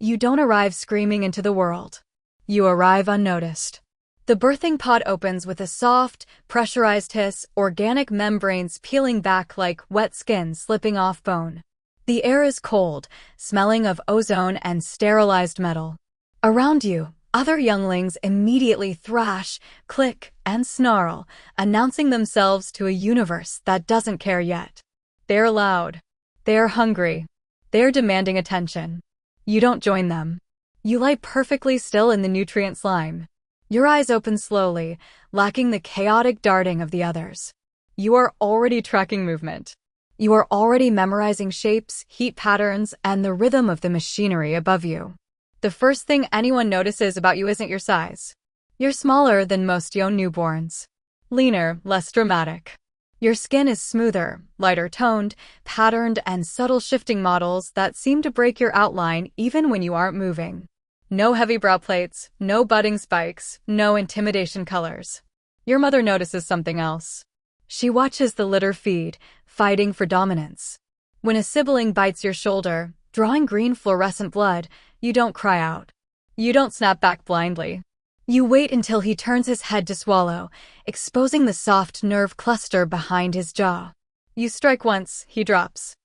You don't arrive screaming into the world. You arrive unnoticed. The birthing pod opens with a soft, pressurized hiss, organic membranes peeling back like wet skin slipping off bone. The air is cold, smelling of ozone and sterilized metal. Around you, other younglings immediately thrash, click, and snarl, announcing themselves to a universe that doesn't care yet. They're loud. They're hungry. They're demanding attention. You don't join them. You lie perfectly still in the nutrient slime. Your eyes open slowly, lacking the chaotic darting of the others. You are already tracking movement. You are already memorizing shapes, heat patterns, and the rhythm of the machinery above you. The first thing anyone notices about you isn't your size. You're smaller than most young newborns. Leaner, less dramatic. Your skin is smoother, lighter toned, patterned, and subtle shifting models that seem to break your outline even when you aren't moving. No heavy brow plates, no budding spikes, no intimidation colors. Your mother notices something else. She watches the litter feed, fighting for dominance. When a sibling bites your shoulder, drawing green fluorescent blood, you don't cry out. You don't snap back blindly. You wait until he turns his head to swallow, exposing the soft nerve cluster behind his jaw. You strike once, he drops.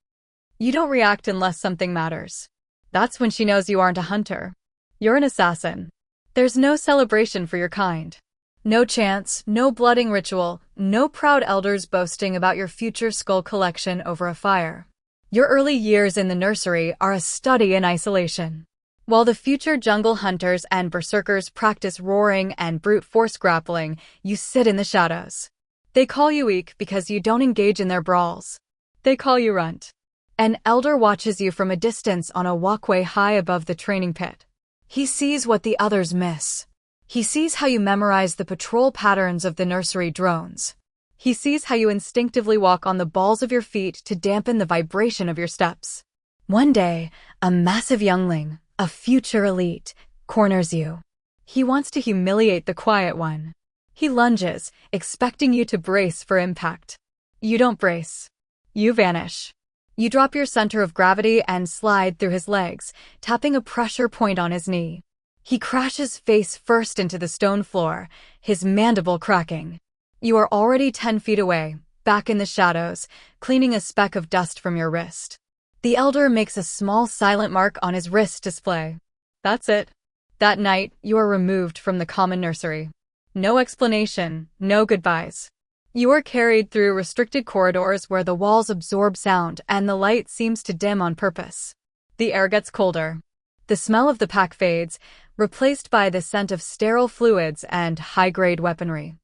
You don't react unless something matters. That's when she knows you aren't a hunter. You're an assassin. There's no celebration for your kind. No chants, no blooding ritual, no proud elders boasting about your future skull collection over a fire. Your early years in the nursery are a study in isolation. While the future jungle hunters and berserkers practice roaring and brute force grappling, you sit in the shadows. They call you weak because you don't engage in their brawls. They call you runt. An elder watches you from a distance on a walkway high above the training pit. He sees what the others miss. He sees how you memorize the patrol patterns of the nursery drones. He sees how you instinctively walk on the balls of your feet to dampen the vibration of your steps. One day, a massive youngling, a future elite, corners you. He wants to humiliate the quiet one. He lunges, expecting you to brace for impact. You don't brace. You vanish. You drop your center of gravity and slide through his legs, tapping a pressure point on his knee. He crashes face first into the stone floor, his mandible cracking. You are already 10 feet away, back in the shadows, cleaning a speck of dust from your wrist. The elder makes a small silent mark on his wrist display. That's it. That night, you are removed from the common nursery. No explanation, no goodbyes. You are carried through restricted corridors where the walls absorb sound and the light seems to dim on purpose. The air gets colder. The smell of the pack fades, replaced by the scent of sterile fluids and high-grade weaponry.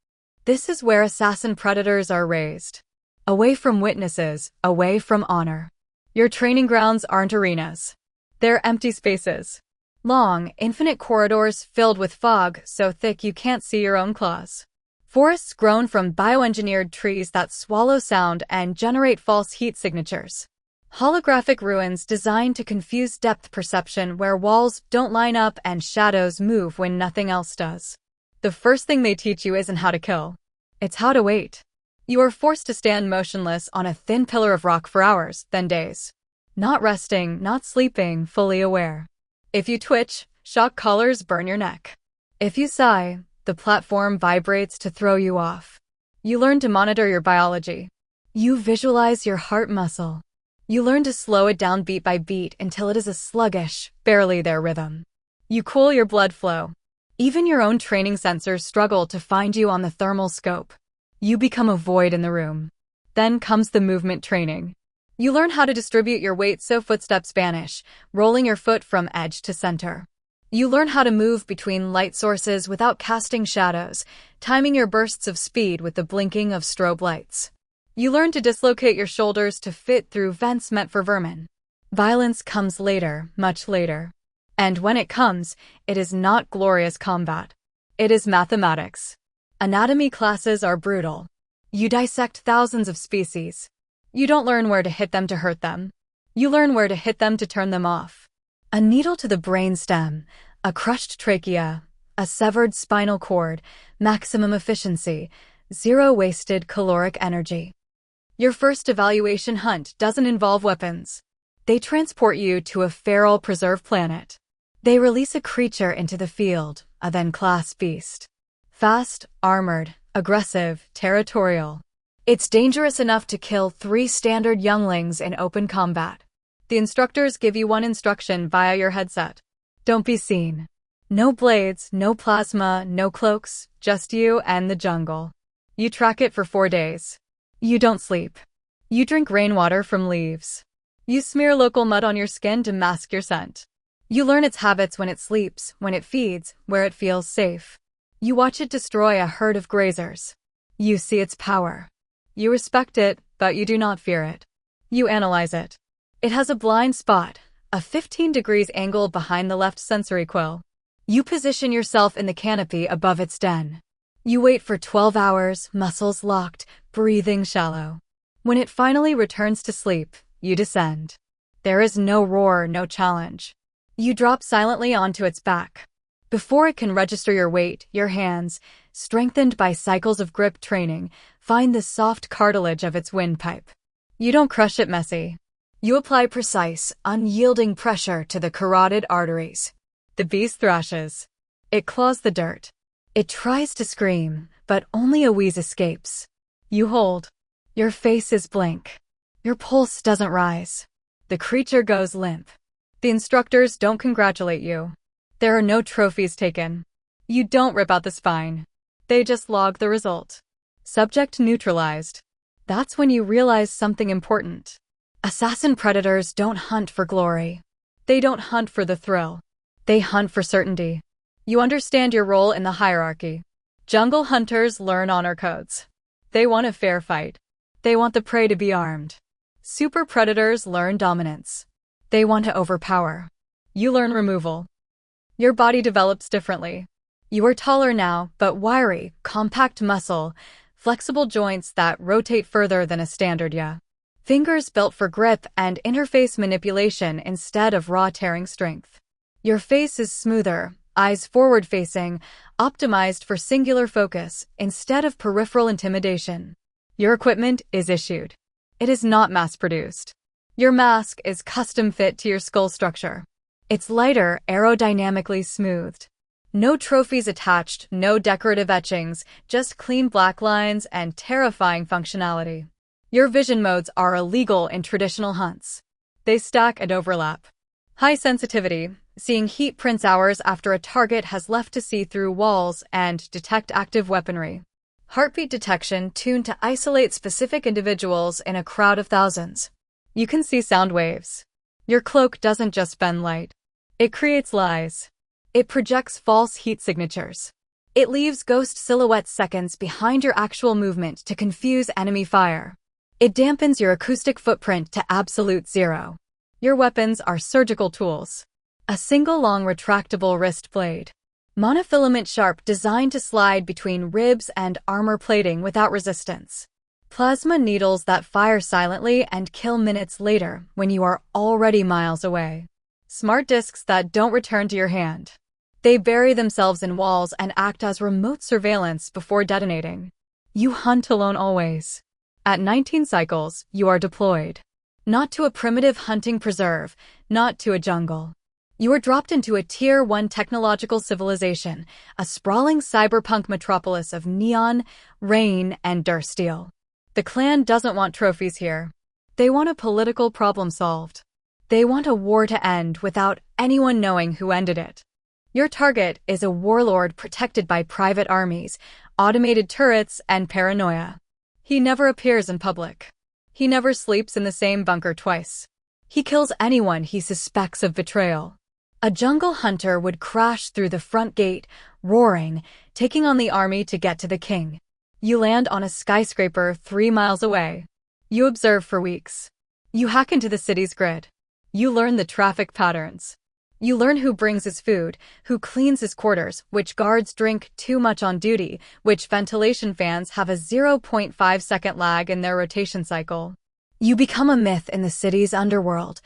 This is where assassin predators are raised. Away from witnesses, away from honor. Your training grounds aren't arenas. They're empty spaces. Long, infinite corridors filled with fog so thick you can't see your own claws. Forests grown from bioengineered trees that swallow sound and generate false heat signatures. Holographic ruins designed to confuse depth perception where walls don't line up and shadows move when nothing else does. The first thing they teach you isn't how to kill. It's how to wait. You are forced to stand motionless on a thin pillar of rock for hours, then days. Not resting, not sleeping, fully aware. If you twitch, shock collars burn your neck. If you sigh, the platform vibrates to throw you off. You learn to monitor your biology. You visualize your heart muscle. You learn to slow it down beat by beat until it is a sluggish, barely there rhythm. You cool your blood flow. Even your own training sensors struggle to find you on the thermal scope. You become a void in the room. Then comes the movement training. You learn how to distribute your weight so footsteps vanish, rolling your foot from edge to center. You learn how to move between light sources without casting shadows, timing your bursts of speed with the blinking of strobe lights. You learn to dislocate your shoulders to fit through vents meant for vermin. Violence comes later, much later. And when it comes, it is not glorious combat. It is mathematics. Anatomy classes are brutal. You dissect thousands of species. You don't learn where to hit them to hurt them. You learn where to hit them to turn them off. A needle to the brainstem, a crushed trachea, a severed spinal cord, maximum efficiency, zero wasted caloric energy. Your first evaluation hunt doesn't involve weapons. They transport you to a feral preserve planet. They release a creature into the field, a then-class beast. Fast, armored, aggressive, territorial. It's dangerous enough to kill 3 standard younglings in open combat. The instructors give you one instruction via your headset. Don't be seen. No blades, no plasma, no cloaks, just you and the jungle. You track it for 4 days. You don't sleep. You drink rainwater from leaves. You smear local mud on your skin to mask your scent. You learn its habits when it sleeps, when it feeds, where it feels safe. You watch it destroy a herd of grazers. You see its power. You respect it, but you do not fear it. You analyze it. It has a blind spot, a 15 degrees angle behind the left sensory quill. You position yourself in the canopy above its den. You wait for 12 hours, muscles locked, breathing shallow. When it finally returns to sleep, you descend. There is no roar, no challenge. You drop silently onto its back. Before it can register your weight, your hands, strengthened by cycles of grip training, find the soft cartilage of its windpipe. You don't crush it messy. You apply precise, unyielding pressure to the carotid arteries. The beast thrashes. It claws the dirt. It tries to scream, but only a wheeze escapes. You hold. Your face is blank. Your pulse doesn't rise. The creature goes limp. The instructors don't congratulate you. There are no trophies taken. You don't rip out the spine. They just log the result. Subject neutralized. That's when you realize something important. Assassin predators don't hunt for glory. They don't hunt for the thrill. They hunt for certainty. You understand your role in the hierarchy. Jungle hunters learn honor codes. They want a fair fight. They want the prey to be armed. Super predators learn dominance. They want to overpower. You learn removal. Your body develops differently. You are taller now, but wiry, compact muscle, flexible joints that rotate further than a standard yaw. Fingers built for grip and interface manipulation instead of raw tearing strength. Your face is smoother, eyes forward-facing, optimized for singular focus instead of peripheral intimidation. Your equipment is issued. It is not mass-produced. Your mask is custom-fit to your skull structure. It's lighter, aerodynamically smoothed. No trophies attached, no decorative etchings, just clean black lines and terrifying functionality. Your vision modes are illegal in traditional hunts. They stack and overlap. High sensitivity, seeing heat prints hours after a target has left to see through walls and detect active weaponry. Heartbeat detection tuned to isolate specific individuals in a crowd of thousands. You can see sound waves. Your cloak doesn't just bend light. It creates lies. It projects false heat signatures. It leaves ghost silhouettes seconds behind your actual movement to confuse enemy fire. It dampens your acoustic footprint to absolute zero. Your weapons are surgical tools. A single long retractable wrist blade. Monofilament sharp designed to slide between ribs and armor plating without resistance. Plasma needles that fire silently and kill minutes later when you are already miles away. Smart discs that don't return to your hand. They bury themselves in walls and act as remote surveillance before detonating. You hunt alone always. At 19 cycles, you are deployed. Not to a primitive hunting preserve, not to a jungle. You are dropped into a Tier 1 technological civilization, a sprawling cyberpunk metropolis of neon, rain, and dursteel. The clan doesn't want trophies here. They want a political problem solved. They want a war to end without anyone knowing who ended it. Your target is a warlord protected by private armies, automated turrets, and paranoia. He never appears in public. He never sleeps in the same bunker twice. He kills anyone he suspects of betrayal. A jungle hunter would crash through the front gate, roaring, taking on the army to get to the king. You land on a skyscraper 3 miles away. You observe for weeks. You hack into the city's grid. You learn the traffic patterns. You learn who brings his food, who cleans his quarters, which guards drink too much on duty, which ventilation fans have a 0.5-second lag in their rotation cycle. You become a myth in the city's underworld,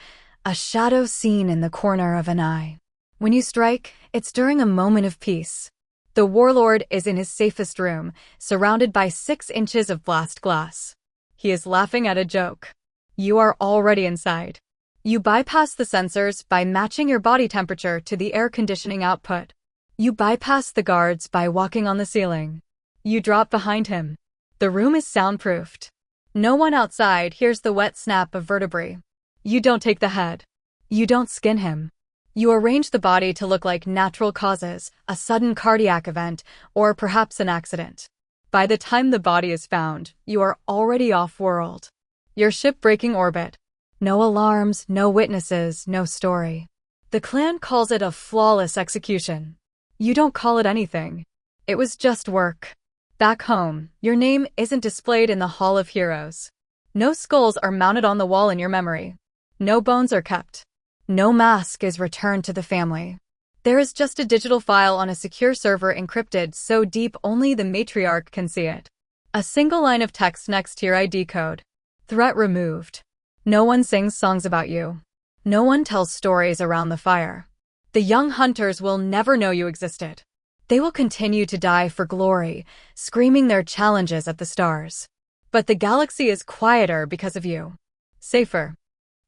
a shadow seen in the corner of an eye. When you strike, it's during a moment of peace. The warlord is in his safest room, surrounded by 6 inches of blast glass. He is laughing at a joke. You are already inside. You bypass the sensors by matching your body temperature to the air conditioning output. You bypass the guards by walking on the ceiling. You drop behind him. The room is soundproofed. No one outside hears the wet snap of vertebrae. You don't take the head. You don't skin him. You arrange the body to look like natural causes, a sudden cardiac event, or perhaps an accident. By the time the body is found, you are already off-world. Your ship breaking orbit. No alarms, no witnesses, no story. The clan calls it a flawless execution. You don't call it anything. It was just work. Back home, your name isn't displayed in the Hall of Heroes. No skulls are mounted on the wall in your memory. No bones are kept. No mask is returned to the family. There is just a digital file on a secure server encrypted so deep only the matriarch can see it. A single line of text next to your ID code. Threat removed. No one sings songs about you. No one tells stories around the fire. The young hunters will never know you existed. They will continue to die for glory, screaming their challenges at the stars. But the galaxy is quieter because of you. Safer.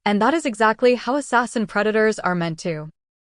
And that is exactly how assassin predators are meant to.